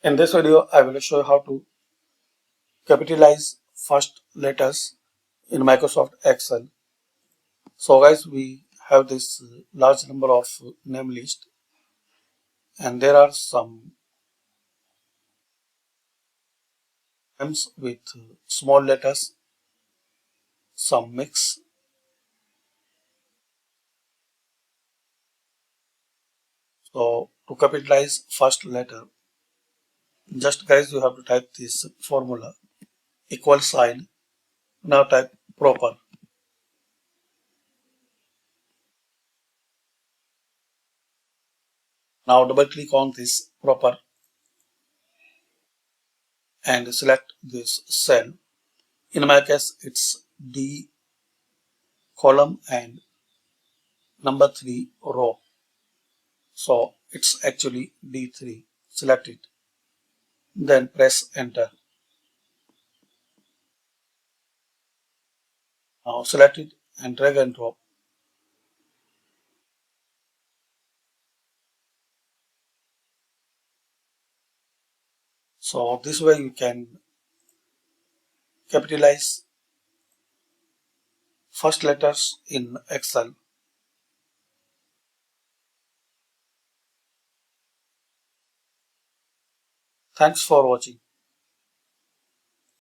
In this video, I will show you how to capitalize first letters in Microsoft Excel. So guys, we have this large number of name list, and there are some names with small letters, some mix. So to capitalize first letter, just guys, you have to type this formula equal sign. Now type proper. Now double click on this proper and select this cell. In my case, it's D column and number 3 row. So it's actually D3. Select it. Then press enter. Now select it and drag and drop. So this way you can capitalize first letters in Excel. Thanks for watching.